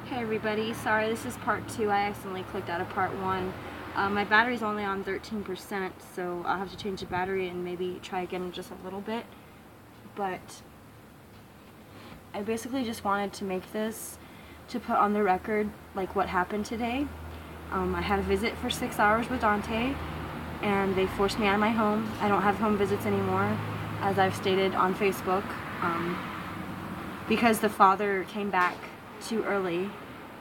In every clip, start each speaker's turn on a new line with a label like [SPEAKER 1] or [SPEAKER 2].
[SPEAKER 1] Hey everybody, sorry this is part 2. I accidentally clicked out of part 1. My battery's only on 13%, so I'll have to change the battery and maybe try again in just a little bit. But I basically just wanted to make this to put on the record like what happened today. I had a visit for 6 hours with Dante and they forced me out of my home. I don't have home visits anymore, as I've stated on Facebook, because the father came back too early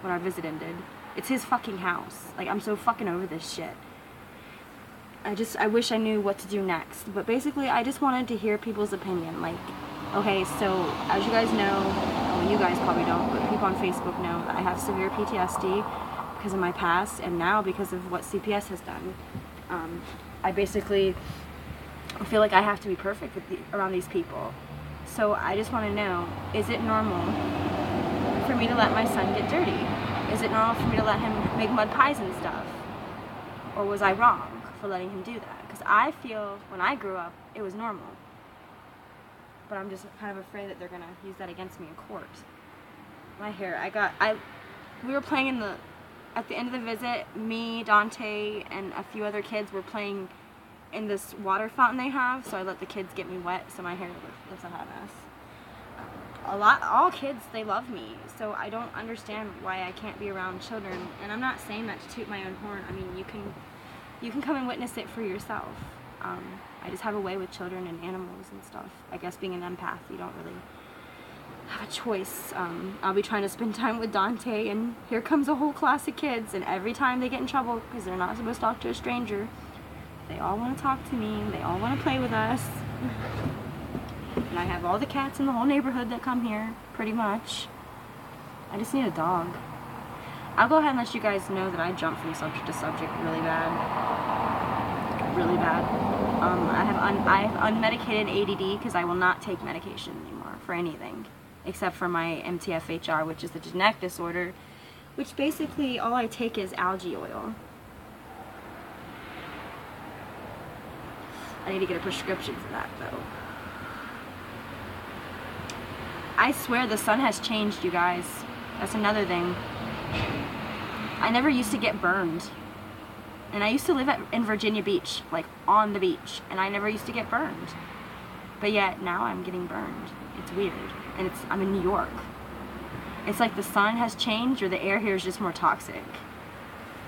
[SPEAKER 1] when our visit ended. It's his fucking house. Like, I'm so fucking over this shit. I wish I knew what to do next. But basically, I just wanted to hear people's opinion. Like, okay, so as you guys know, well, you guys probably don't, but people on Facebook know that I have severe PTSD because of my past, and now because of what CPS has done. I basically feel like I have to be perfect with around these people. So I just want to know, is it normal for me to let my son get dirty? Is it normal for me to let him make mud pies and stuff? Or was I wrong for letting him do that? Because I feel when I grew up, it was normal. But I'm just kind of afraid that they're going to use that against me in court. My hair, we were playing at the end of the visit, me, Dante, and a few other kids were playing in this water fountain they have, so I let the kids get me wet, so my hair looks a hot mess. All kids, they love me, so I don't understand why I can't be around children. And I'm not saying that to toot my own horn. I mean, you can come and witness it for yourself. I just have a way with children and animals and stuff. I guess being an empath, you don't really have a choice. I'll be trying to spend time with Dante, and here comes a whole class of kids, and every time they get in trouble, because they're not supposed to talk to a stranger, they all want to talk to me, they all want to play with us. And I have all the cats in the whole neighborhood that come here, pretty much. I just need a dog. I'll go ahead and let you guys know that I jump from subject to subject really bad. Really bad. I have unmedicated ADD because I will not take medication anymore for anything, except for my MTFHR, which is the genetic disorder, which basically all I take is algae oil. I need to get a prescription for that, though. I swear the sun has changed, you guys. That's another thing. I never used to get burned. And I used to live in Virginia Beach, like on the beach, and I never used to get burned. But yet now I'm getting burned. It's weird. And I'm in New York. It's like the sun has changed, or the air here is just more toxic.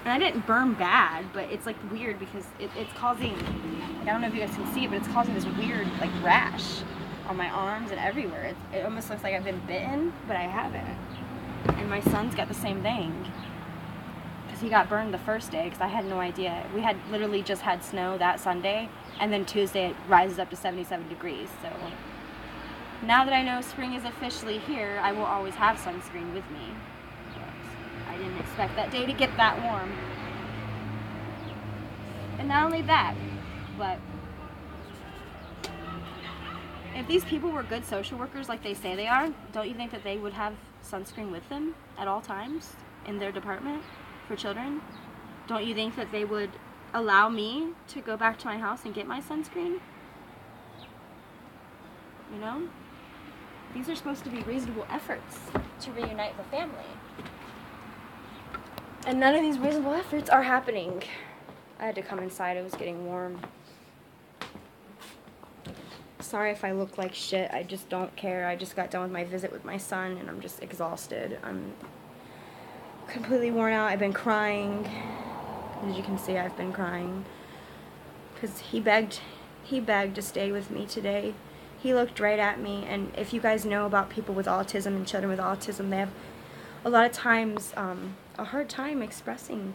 [SPEAKER 1] And I didn't burn bad, but it's like weird because it's causing, I don't know if you guys can see it, but it's causing this weird like rash on my arms and everywhere. It almost looks like I've been bitten, but I haven't. And my son's got the same thing. Because he got burned the first day, because I had no idea. We had literally just had snow that Sunday, and then Tuesday it rises up to 77 degrees. So now that I know spring is officially here, I will always have sunscreen with me. But I didn't expect that day to get that warm. And not only that, but if these people were good social workers like they say they are, don't you think that they would have sunscreen with them at all times in their department for children? Don't you think that they would allow me to go back to my house and get my sunscreen? You know? These are supposed to be reasonable efforts to reunite the family. And none of these reasonable efforts are happening. I had to come inside, it was getting warm. Sorry if I look like shit, I just don't care. I just got done with my visit with my son and I'm just exhausted. I'm completely worn out. I've been crying. As you can see, I've been crying. Because he begged to stay with me today. He looked right at me, and if you guys know about people with autism and children with autism, they have a lot of times a hard time expressing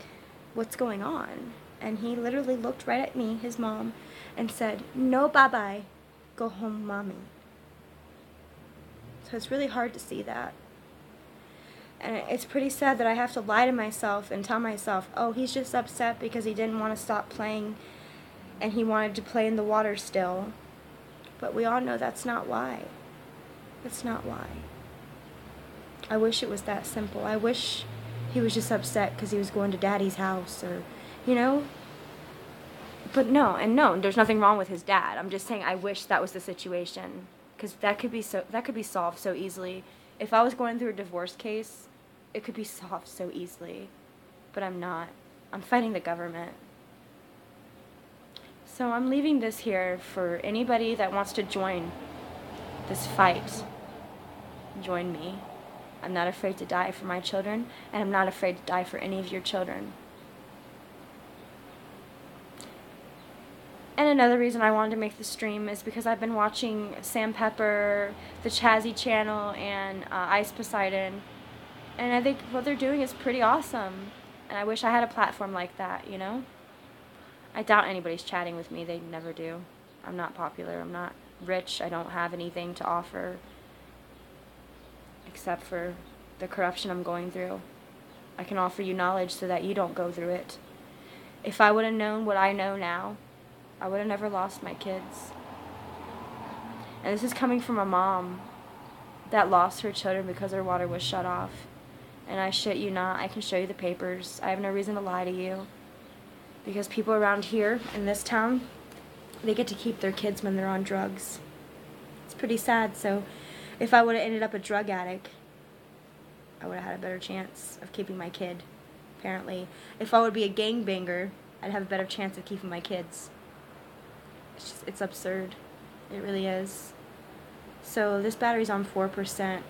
[SPEAKER 1] what's going on. And he literally looked right at me, his mom, and said, "No, bye-bye. Go home, mommy." So it's really hard to see that. And it's pretty sad that I have to lie to myself and tell myself, oh, he's just upset because he didn't want to stop playing and he wanted to play in the water still. But we all know that's not why. That's not why. I wish it was that simple. I wish he was just upset because he was going to Daddy's house, or, you know? But no, and no, there's nothing wrong with his dad. I'm just saying I wish that was the situation, because that could be solved so easily. If I was going through a divorce case, it could be solved so easily, but I'm not. I'm fighting the government. So I'm leaving this here for anybody that wants to join this fight. Join me. I'm not afraid to die for my children, and I'm not afraid to die for any of your children. And another reason I wanted to make the stream is because I've been watching Sam Pepper, the Chazzy channel, and Ice Poseidon, and I think what they're doing is pretty awesome. And I wish I had a platform like that, you know? I doubt anybody's chatting with me. They never do. I'm not popular. I'm not rich. I don't have anything to offer except for the corruption I'm going through. I can offer you knowledge so that you don't go through it. If I would have known what I know now, I would have never lost my kids. And this is coming from a mom that lost her children because her water was shut off. And I shit you not, I can show you the papers. I have no reason to lie to you. Because people around here in this town, they get to keep their kids when they're on drugs. It's pretty sad. So if I would have ended up a drug addict, I would have had a better chance of keeping my kid, apparently. If I would be a gangbanger, I'd have a better chance of keeping my kids. It's absurd. It really is. So this battery's on 4%.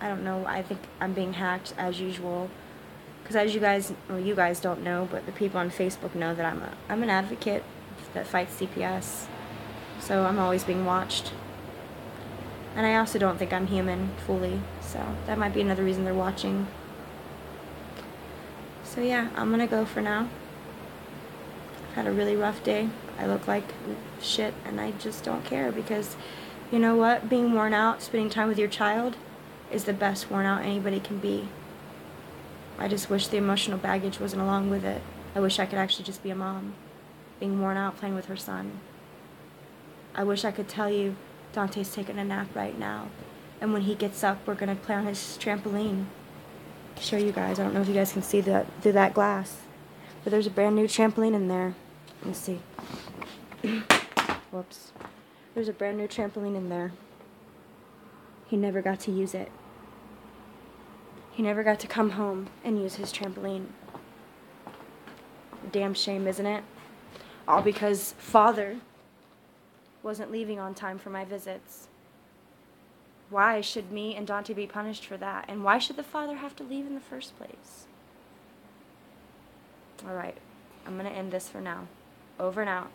[SPEAKER 1] I don't know. I think I'm being hacked as usual. Because as you guys, well, you guys don't know, but the people on Facebook know that I'm an advocate that fights CPS. So I'm always being watched. And I also don't think I'm human fully. So that might be another reason they're watching. So yeah, I'm gonna go for now. I've had a really rough day. I look like shit, and I just don't care because, you know what? Being worn out, spending time with your child, is the best worn out anybody can be. I just wish the emotional baggage wasn't along with it. I wish I could actually just be a mom, being worn out playing with her son. I wish I could tell you, Dante's taking a nap right now, and when he gets up, we're gonna play on his trampoline. Show you guys. I don't know if you guys can see that through that glass, but there's a brand new trampoline in there. Let me see. Whoops. There's a brand new trampoline in there. He never got to use it. He never got to come home and use his trampoline. Damn shame, isn't it? All because Father wasn't leaving on time for my visits. Why should me and Dante be punished for that? And why should the father have to leave in the first place? Alright, I'm going to end this for now. Over and out.